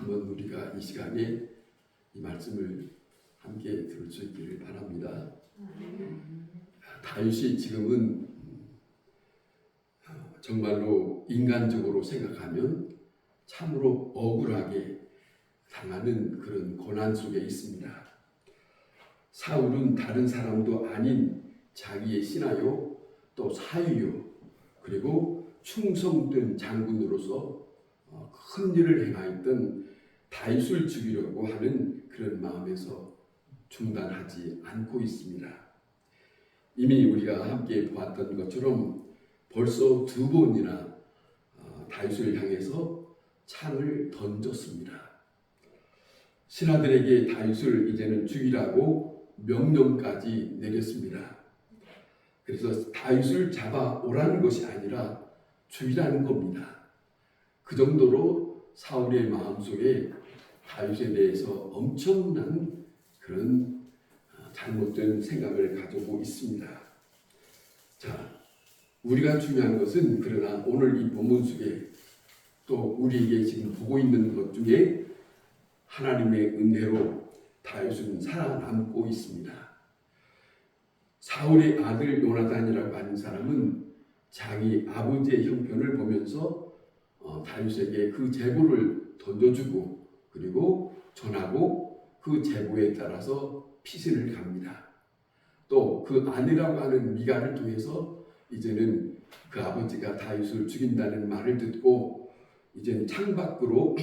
한번 우리가 이 시간에 이 말씀을 함께 들을 수 있기를 바랍니다. 다윗이 지금은 정말로 인간적으로 생각하면 참으로 억울하게 당하는 그런 고난 속에 있습니다. 사울은 다른 사람도 아닌 자기의 신하요, 또 사위요, 그리고 충성된 장군으로서 큰 일을 행하였던 다윗을 죽이려고 하는 그런 마음에서 중단하지 않고 있습니다. 이미 우리가 함께 보았던 것처럼 벌써 2번이나 다윗을 향해서 창을 던졌습니다. 신하들에게 다윗을 이제는 죽이라고 명령까지 내렸습니다. 그래서 다윗을 잡아오라는 것이 아니라 죽이라는 겁니다. 그 정도로 사울의 마음속에 다윗에 대해서 엄청난 그런 잘못된 생각을 가지고 있습니다. 자, 우리가 중요한 것은 그러나 오늘 이 본문 속에 또 우리에게 지금 보고 있는 것 중에 하나님의 은혜로 다윗은 살아남고 있습니다. 사울의 아들 요나단이라고 하는 사람은 자기 아버지의 형편을 보면서 다윗에게 그 제보를 던져주고 그리고 전하고 그 제보에 따라서 피신을 갑니다. 또 그 아내라고 하는 미갈을 통해서 이제는 그 아버지가 다윗을 죽인다는 말을 듣고 이제는 창밖으로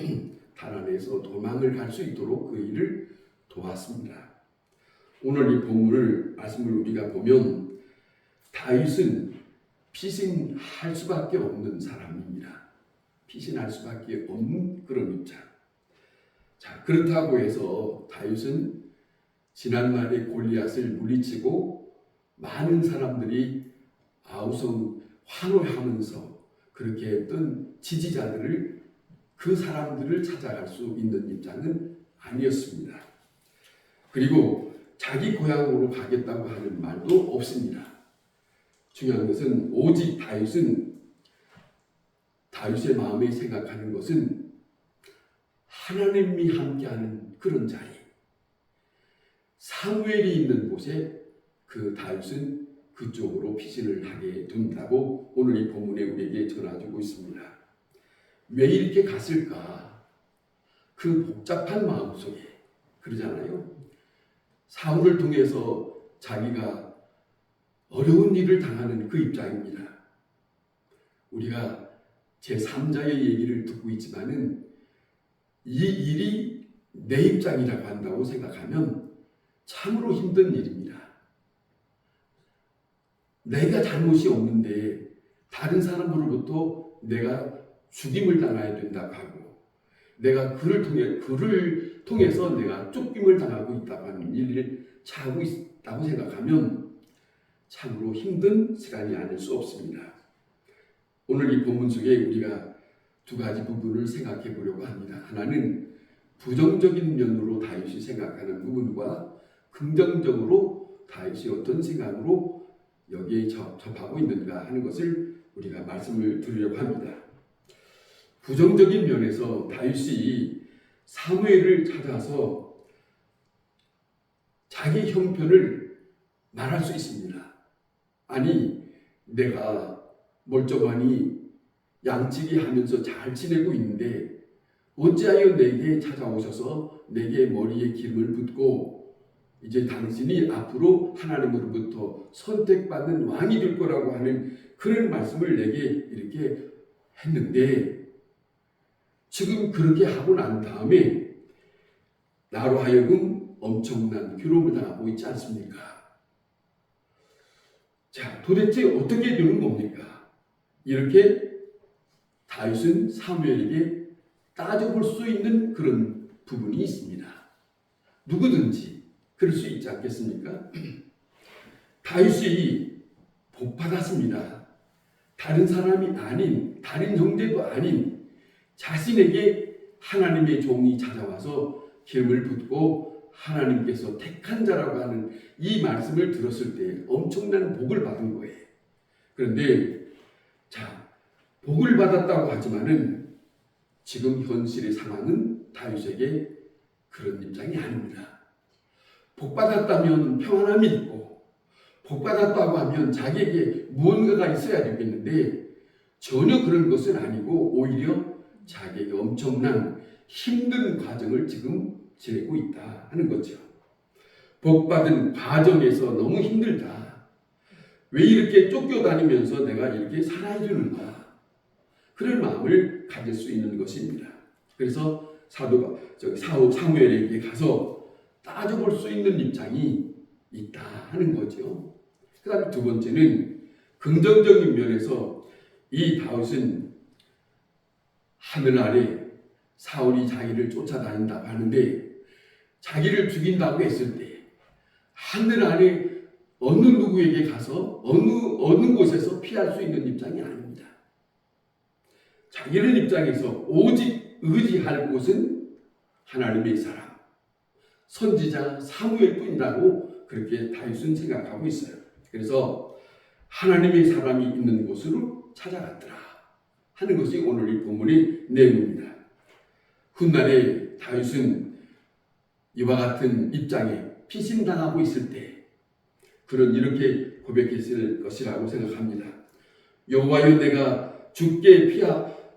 달아내서 도망을 갈 수 있도록 그 일을 도왔습니다. 오늘 이 본문을 말씀을 우리가 보면 다윗은 피신할 수밖에 없는 사람입니다. 피신할 수밖에 없는 그런 입장. 자, 그렇다고 해서 다윗은 지난날에 골리앗을 물리치고 많은 사람들이 아우성 환호하면서 그렇게 했던 지지자들을 그 사람들을 찾아갈 수 있는 입장은 아니었습니다. 그리고 자기 고향으로 가겠다고 하는 말도 없습니다. 중요한 것은 오직 다윗의 마음에 생각하는 것은 하나님이 함께하는 그런 자리, 사무엘이 있는 곳에 그 다윗은 그쪽으로 피신을 하게 된다고 오늘 이 본문에 우리에게 전해주고 있습니다. 왜 이렇게 갔을까? 그 복잡한 마음속에 그러잖아요. 사울을 통해서 자기가 어려운 일을 당하는 그 입장입니다. 우리가 제3자의 얘기를 듣고 있지만은 이 일이 내 입장이라고 한다고 생각하면 참으로 힘든 일입니다. 내가 잘못이 없는데 다른 사람으로부터 내가 죽임을 당해야 된다고 하고 내가 그를 통해서 내가 쫓김을 당하고 있다고 하는 일을 차고 있다고 생각하면 참으로 힘든 시간이 아닐 수 없습니다. 오늘 이 본문 속에 우리가 2가지 부분을 생각해 보려고 합니다. 하나는 부정적인 면으로 다윗이 생각하는 부분과 긍정적으로 다윗이 어떤 생각으로 여기에 접하고 있는가 하는 것을 우리가 말씀을 드리려고 합니다. 부정적인 면에서 다윗이 사무엘을 찾아서 자기 형편을 말할 수 있습니다. 아니, 내가 멀쩡하니 양치기 하면서 잘 지내고 있는데 어찌하여 내게 찾아오셔서 내게 머리에 기름을 붓고 이제 당신이 앞으로 하나님으로부터 선택받는 왕이 될 거라고 하는 그런 말씀을 내게 이렇게 했는데 지금 그렇게 하고 난 다음에 나로 하여금 엄청난 괴로움을 당하고 있지 않습니까? 자, 도대체 어떻게 되는 겁니까? 이렇게 다윗은 사무엘에게 따져볼 수 있는 그런 부분이 있습니다. 누구든지 그럴 수 있지 않겠습니까? 다윗이 복받았습니다. 다른 사람이 아닌, 다른 형제도 아닌 자신에게 하나님의 종이 찾아와서 기름을 붓고 하나님께서 택한 자라고 하는 이 말씀을 들었을 때 엄청난 복을 받은 거예요. 그런데 자, 복을 받았다고 하지만은 지금 현실의 상황은 다윗에게 그런 입장이 아닙니다. 복받았다면 평안함이 있고 복받았다고 하면 자기에게 무언가가 있어야 되겠는데 전혀 그런 것은 아니고 오히려 자기에게 엄청난 힘든 과정을 지금 지내고 있다 하는 거죠. 복받은 과정에서 너무 힘들다. 왜 이렇게 쫓겨다니면서 내가 이렇게 살아야 되는가? 그런 마음을 가질 수 있는 것입니다. 그래서 사무엘에게 가서 따져볼 수 있는 입장이 있다 하는 거죠. 그 다음에 두 번째는 긍정적인 면에서 이 다윗은 하늘 아래 사울이 자기를 쫓아다닌다고 하는데 자기를 죽인다고 했을 때 하늘 아래 어느 누구에게 가서 어느 곳에서 피할 수 있는 입장이 아닙니다. 자기는 입장에서 오직 의지할 곳은 하나님의 사람, 선지자 사무엘뿐이라고 그렇게 다윗은 생각하고 있어요. 그래서 하나님의 사람이 있는 곳으로 찾아갔더라 하는 것이 오늘 이 본문의 내용입니다. 훗날에 다윗은 이와 같은 입장에 피신당하고 있을 때 그는 이렇게 고백했을 것이라고 생각합니다. 여호와여, 내가 죽게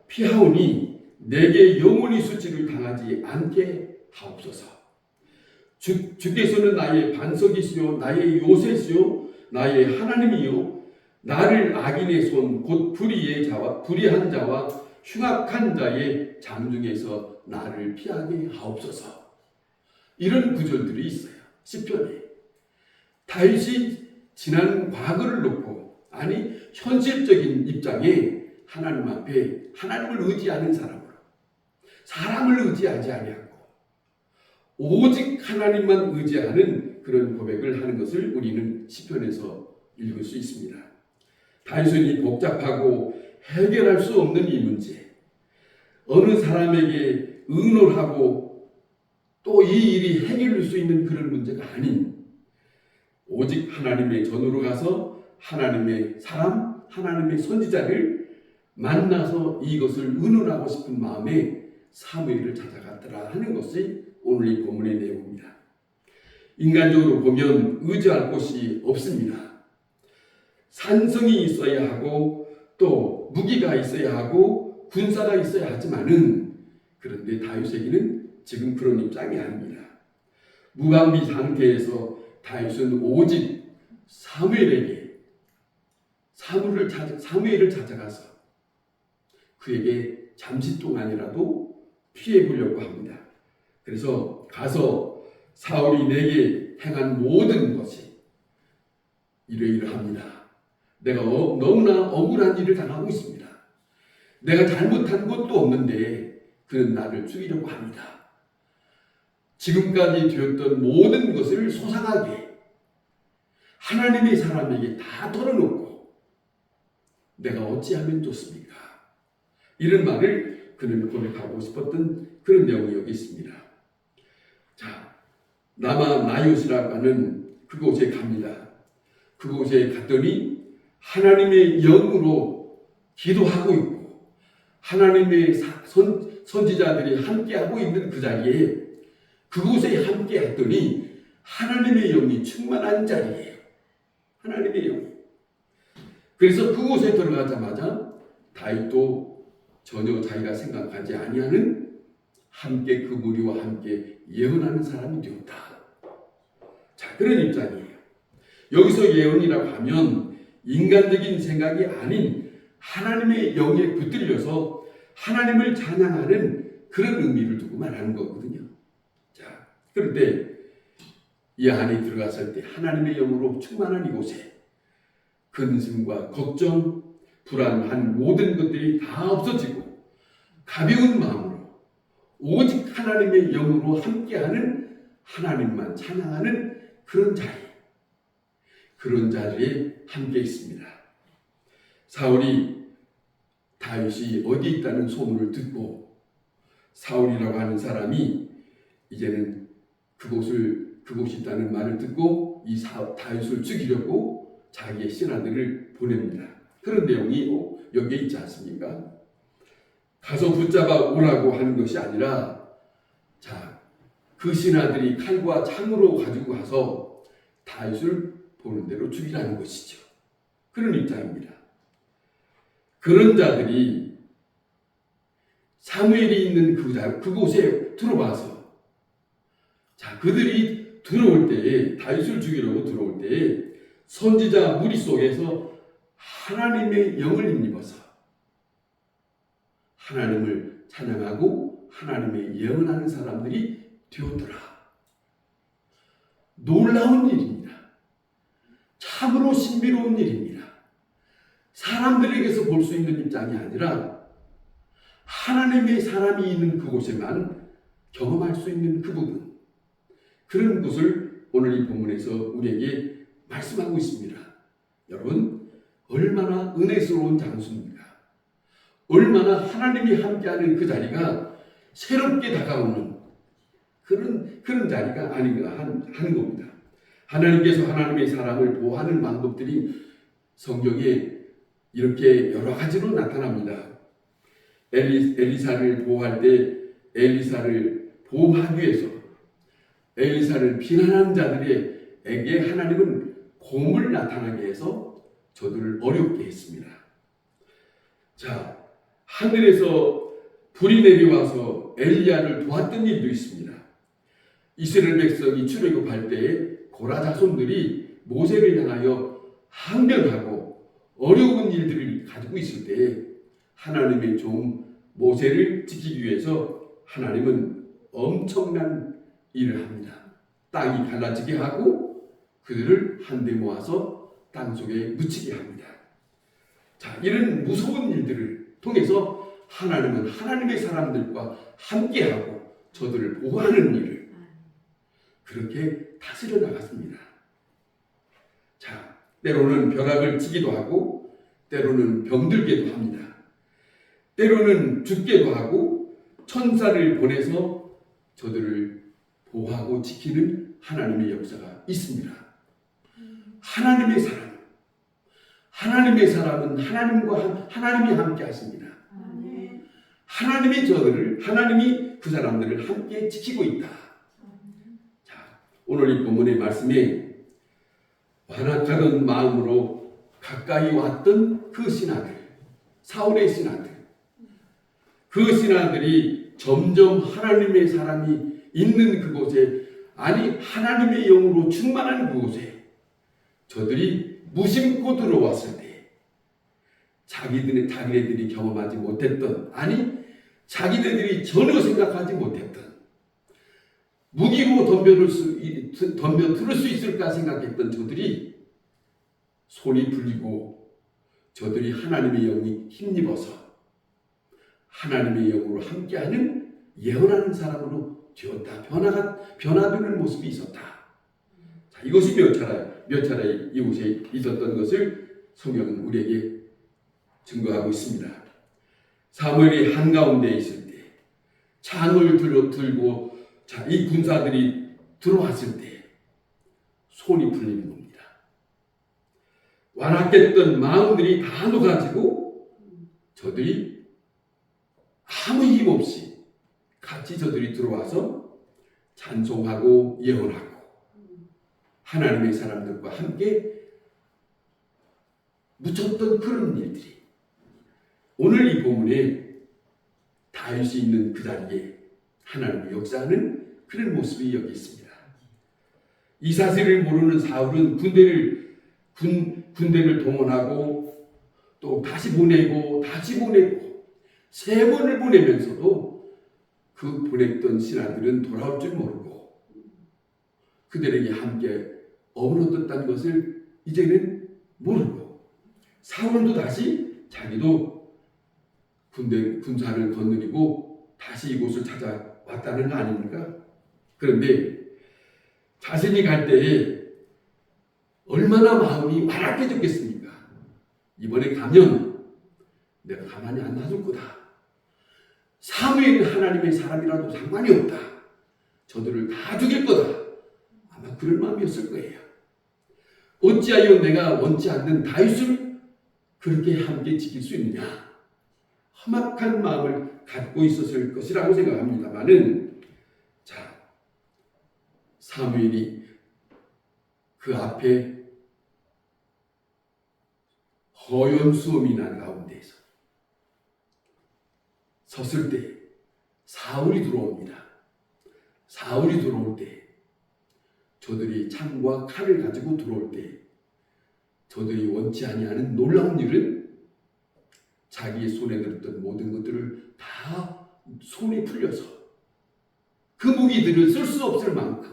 피하오니 내게 영원히 수치를 당하지 않게 하옵소서. 주께서는 나의 반석이시요 나의 요새시요 나의 하나님이요 나를 악인의 손 곧 불의한 자와 흉악한 자의 장중에서 나를 피하게 하옵소서. 이런 구절들이 있어요. 시편에. 다윗이 지난 과거를 놓고 현실적인 입장에 하나님 앞에 하나님을 의지하는 사람을 의지하지 아니하고 오직 하나님만 의지하는 그런 고백을 하는 것을 우리는 시편에서 읽을 수 있습니다. 다윗은 이 복잡하고 해결할 수 없는 이 문제, 어느 사람에게 의논하고 또 이 일이 해결될 수 있는 그런 문제가 아닌 오직 하나님의 전으로 가서 하나님의 사람, 하나님의 선지자를 만나서 이것을 의논하고 싶은 마음에 사무엘을 찾아갔더라 하는 것이 오늘 이 본문의 내용입니다. 인간적으로 보면 의지할 곳이 없습니다. 산성이 있어야 하고 또 무기가 있어야 하고 군사가 있어야 하지만은 그런데 다윗에게는 지금 그런 입장이 아닙니다. 무방비 상태에서 다윗은 오직 사무엘을 찾아가서 그에게 잠시 동안이라도 피해 보려고 합니다. 그래서 가서 사울이 내게 행한 모든 것이 이러이러합니다. 내가 너무나 억울한 일을 당하고 있습니다. 내가 잘못한 것도 없는데 그는 나를 죽이려고 합니다. 지금까지 되었던 모든 것을 소상하게 하나님의 사람에게 다 털어놓고 내가 어찌하면 좋습니까? 이런 말을 그는 고백하고 싶었던 그런 내용이 여기 있습니다. 자, 라마 나요스라고 하는 그곳에 갑니다. 그곳에 갔더니 하나님의 영으로 기도하고 있고 하나님의 선지자들이 함께하고 있는 그 자리에 그곳에 함께 했더니 하나님의 영이 충만한 자리예요. 하나님의 영이. 그래서 그곳에 들어가자마자 다윗도 전혀 자기가 생각하지 아니하는 함께 그 무리와 함께 예언하는 사람이 되었다. 자, 그런 입장이에요. 여기서 예언이라고 하면 인간적인 생각이 아닌 하나님의 영에 붙들려서 하나님을 찬양하는 그런 의미를 두고 말하는 거거든요. 자, 그런데 이 안에 들어갔을 때 하나님의 영으로 충만한 이곳에 근심과 걱정, 불안한 모든 것들이 다 없어지고 가벼운 마음으로 오직 하나님의 영으로 함께하는 하나님만 찬양하는 그런 자리에 함께 있습니다. 사울이 다윗이 어디 있다는 소문을 듣고 사울이라고 하는 사람이 이제는 그곳이 있다는 말을 듣고 이 다윗을 죽이려고 자기의 신하들을 보냅니다. 그런 내용이 여기에 있지 않습니까? 가서 붙잡아 오라고 하는 것이 아니라 자, 그 신하들이 칼과 창으로 가지고 가서 다윗을 보는 대로 죽이라는 것이죠. 그런 입장입니다. 그런 자들이 사무엘이 있는 그곳에 들어와서 자, 그들이 들어올 때에 다윗을 죽이려고 들어올 때에 선지자 무리 속에서 하나님의 영을 힘입어서 하나님을 찬양하고 하나님의 예언하는 사람들이 되었더라. 놀라운 일입니다. 참으로 신비로운 일입니다. 사람들에게서 볼 수 있는 입장이 아니라 하나님의 사람이 있는 그곳에만 경험할 수 있는 그 부분, 그런 것을 오늘 이 본문에서 우리에게 말씀하고 있습니다. 여러분, 얼마나 은혜스러운 장소입니까? 얼마나 하나님이 함께하는 그 자리가 새롭게 다가오는 그런 자리가 아닌가 하는 겁니다. 하나님께서 하나님의 사람을 보호하는 방법들이 성경에 이렇게 여러 가지로 나타납니다. 엘리사를 보호할 때 엘리사를 보호하기 위해서 엘리사를 비난하는 자들에게 하나님은 곰을 나타나게 해서 저들을 어렵게 했습니다. 자, 하늘에서 불이 내려와서 엘리야를 도왔던 일도 있습니다. 이스라엘 백성이 출애굽할 때에 고라 자손들이 모세를 향하여 항변하고 어려운 일들을 가지고 있을 때에 하나님의 종 모세를 지키기 위해서 하나님은 엄청난 일을 합니다. 땅이 갈라지게 하고 그들을 한데 모아서 땅속에 묻히게 합니다. 자, 이런 무서운 일들을 통해서 하나님은 하나님의 사람들과 함께하고 저들을 보호하는 일을 그렇게 다스려 나갔습니다. 자, 때로는 벼락을 치기도 하고 때로는 병들게도 합니다. 때로는 죽게도 하고 천사를 보내서 저들을 보호하고 지키는 하나님의 역사가 있습니다. 하나님의 사람은 하나님이 함께 하십니다. 하나님이 그 사람들을 함께 지키고 있다. 자, 오늘 이 본문의 말씀에 완악하던 마음으로 가까이 왔던 그 신하들, 사울의 신하들, 그 신하들이 점점 하나님의 사람이 있는 그곳에, 아니 하나님의 영으로 충만한 그곳에 저들이 무심코 들어왔을 때 자기네들이 경험하지 못했던, 아니 자기네들이 전혀 생각하지 못했던, 무기로 덤벼들을 수 있을까 생각했던 저들이 손이 풀리고 저들이 하나님의 영이 힘입어서 하나님의 영으로 함께하는 예언하는 사람으로 되었다. 변화되는 모습이 있었다. 자, 이것이 몇 차례 이곳에 있었던 것을 성경은 우리에게 증거하고 있습니다. 사무엘이 한가운데 있을 때 창을 들고 자, 이 군사들이 들어왔을 때 손이 풀리는 겁니다. 완악했던 마음들이 다 녹아지고 저들이 아무 힘 없이 같이 저들이 들어와서 찬송하고 예언하고 하나님의 사람들과 함께 묻혔던 그런 일들이 오늘 이 본문에 다윗이 있는 그 자리에 하나님의 역사하는 그런 모습이 여기 있습니다. 이 사실을 모르는 사울은 군대를 동원하고 또 다시 보내고 세 번을 보내면서도 그 보냈던 신하들은 돌아올 줄 모르고 그들에게 함께 어우러졌다는 것을 이제는 모르고 사울도 다시 자기도 군사를 거느리고 다시 이곳을 찾아왔다는 거 아닙니까? 그런데 자신이 갈 때에 얼마나 마음이 완악해졌겠습니까? 이번에 가면 내가 가만히 안 놔둘 거다. 사무엘은 하나님의 사람이라도 상관이 없다. 저들을 다 죽일 거다. 아마 그런 마음이었을 거예요. 어찌하여 내가 원치 않는 다윗을 그렇게 함께 지킬 수 있느냐? 험악한 마음을 갖고 있었을 것이라고 생각합니다만은, 자, 사무엘이 그 앞에 허연 수음이 난 가운데에서 섰을 때 사울이 들어옵니다. 사울이 들어올 때, 저들이 창과 칼을 가지고 들어올 때, 저들이 원치 아니하는 놀라운 일은 자기의 손에 들었던 모든 것들을 다 손에 풀려서 그 무기들을 쓸 수 없을 만큼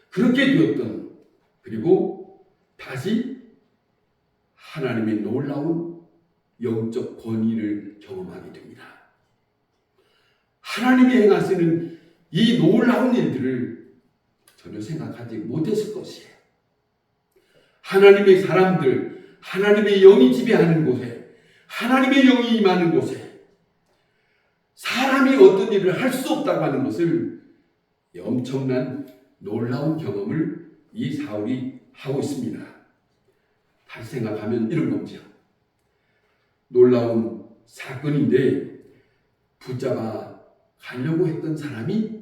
그렇게 되었던, 그리고 다시 하나님의 놀라운 영적 권위를 경험하게 됩니다. 하나님이 행하시는 이 놀라운 일들을 전혀 생각하지 못했을 것이에요. 하나님의 사람들, 하나님의 영이 지배하는 곳에, 하나님의 영이 임하는 곳에 사람이 어떤 일을 할 수 없다고 하는 것을, 엄청난 놀라운 경험을 이 사울이 하고 있습니다. 다시 생각하면 이런 거죠. 놀라운 사건인데 붙잡아 가려고 했던 사람이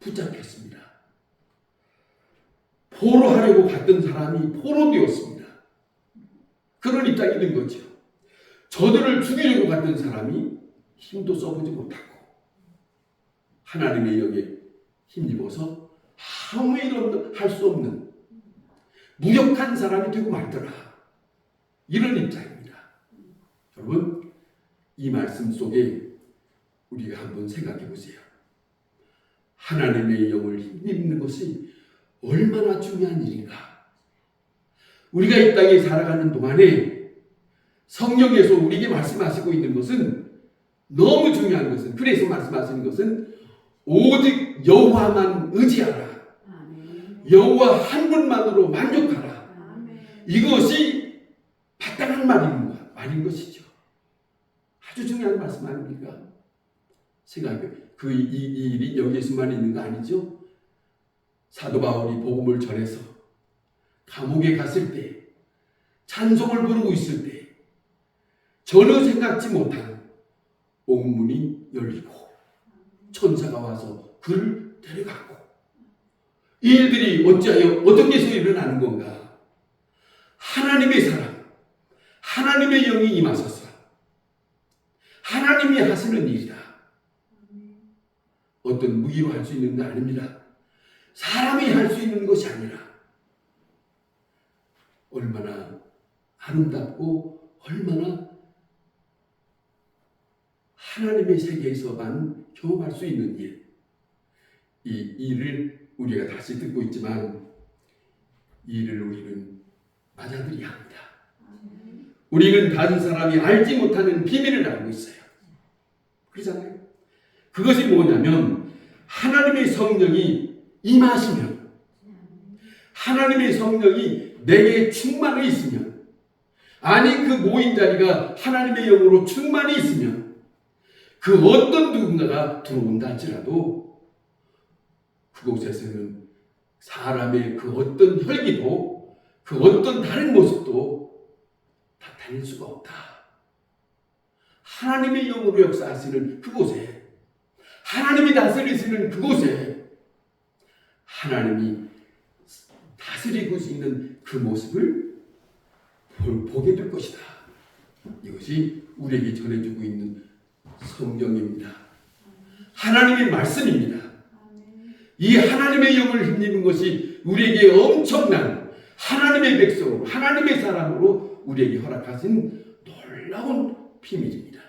붙잡혔습니다. 포로하려고 갔던 사람이 포로되었습니다. 그런 입장이 된 거죠. 저들을 죽이려고 갔던 사람이 힘도 써보지 못하고 하나님의 영에 힘입어서 아무 일 할 수 없는 무력한 사람이 되고 말더라. 이런 입장입니다. 여러분, 이 말씀 속에 우리가 한번 생각해 보세요. 하나님의 영을 힘입는 것이 얼마나 중요한 일인가. 우리가 이 땅에 살아가는 동안에 성령에서 우리에게 말씀하시고 있는 것은, 너무 중요한 것은, 그래서 말씀하시는 것은 오직 여호와만 의지하라. 여호와 한 분만으로 만족하라. 이것이 마땅한 말인 것이죠. 아주 중요한 말씀 아닙니까? 생각해, 이 일이 여기에서만 있는 거 아니죠? 사도 바울이 복음을 전해서 감옥에 갔을 때, 찬송을 부르고 있을 때 전혀 생각지 못한 옥문이 열리고 천사가 와서 그를 데려가고, 이 일들이 어찌하여 어떻게 해서 일어나는 건가? 하나님의 사랑, 하나님의 영이 임하셔서 하나님이 하시는 일이다. 어떤 무기로 할 수 있는 게 아닙니다. 사람이 할 수 있는 것이 아니라 얼마나 아름답고 얼마나 하나님의 세계에서만 경험할 수 있는 일, 이 일을 우리가 다시 듣고 있지만 이 일을 우리는 맞아들여야 합니다. 우리는 다른 사람이 알지 못하는 비밀을 알고 있어요. 그렇잖아요. 그것이 뭐냐면 하나님의 성령이 임하시면, 하나님의 성령이 내게 충만해 있으면, 아니 그 모인 자리가 하나님의 영으로 충만히 있으면 그 어떤 누군가가 들어온다 할지라도 그곳에서는 사람의 그 어떤 혈기도, 그 어떤 다른 모습도 나타낼 수가 없다. 하나님의 영으로 역사하시는 그곳에, 하나님이 다스리시는 그곳에 하나님이 다스리고 있는 그 모습을 보게 될 것이다. 이것이 우리에게 전해주고 있는 성경입니다. 하나님의 말씀입니다. 이 하나님의 영을 힘입는 것이 우리에게 엄청난 하나님의 백성으로, 하나님의 사람으로 우리에게 허락하신 놀라운 비밀입니다.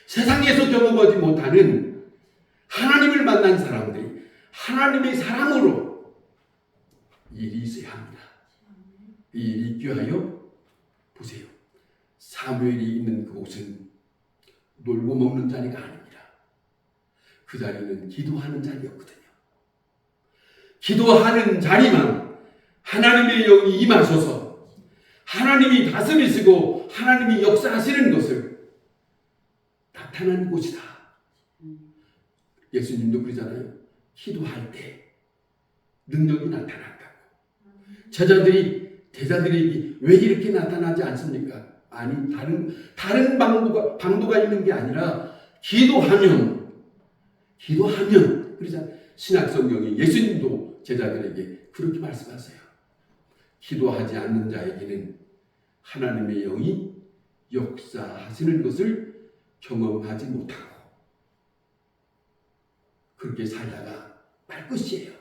세상에서 경험하지 못하는 하나님을 만난 사람들이 하나님의 사람으로 일이 있어야 합니다. 이 일이 있기 위하여 보세요. 사무엘이 있는 그곳은 놀고 먹는 자리가 아닙니다. 그 자리는 기도하는 자리였거든요. 기도하는 자리만 하나님의 영이 임하셔서 하나님이 다스리시고 하나님이 역사하시는 것을 나타나는 곳이다. 예수님도 그러잖아요. 기도할 때 능력이 나타난다고. 제자들이 왜 이렇게 나타나지 않습니까? 아니 다른 방도가 있는 게 아니라 기도하면 그러자 신약성경이 예수님도 제자들에게 그렇게 말씀하세요. 기도하지 않는 자에게는 하나님의 영이 역사하시는 것을 경험하지 못하고 그렇게 살다가 말 것이에요.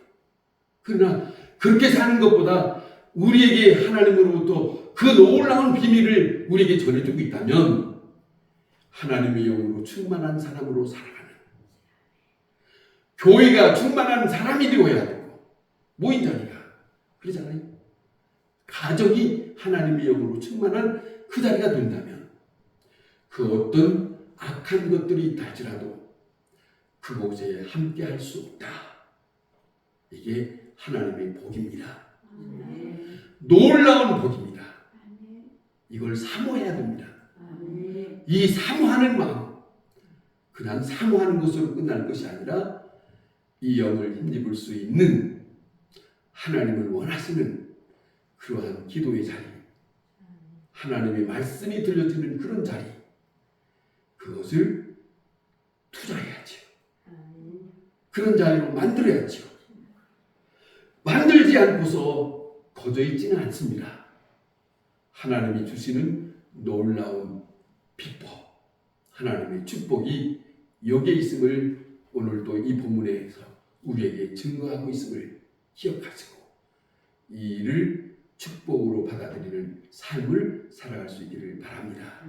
그러나 그렇게 사는 것보다 우리에게 하나님으로부터 그 놀라운 비밀을 우리에게 전해주고 있다면 하나님의 영으로 충만한 사람으로 살아가는 교회가 충만한 사람이 되어야 되고 모인 자리가 그러잖아요. 가정이 하나님의 영으로 충만한 그 자리가 된다면 그 어떤 악한 것들이 있다 할지라도 그곳에 함께 할 수 없다. 이게 하나님의 복입니다. 놀라운 복입니다. 이걸 사모해야 됩니다. 이 사모하는 마음, 그냥 사모하는 것으로 끝날 것이 아니라 이 영을 힘입을 수 있는 하나님을 원하시는 그러한 기도의 자리, 하나님의 말씀이 들려지는 그런 자리, 그것을 투자해야죠. 그런 자리로 만들어야죠. 만들지 않고서 거저 있지는 않습니다. 하나님이 주시는 놀라운 비법, 하나님의 축복이 여기에 있음을 오늘도 이 본문에서 우리에게 증거하고 있음을 기억하시고 이 일을 축복으로 받아들이는 삶을 살아갈 수 있기를 바랍니다.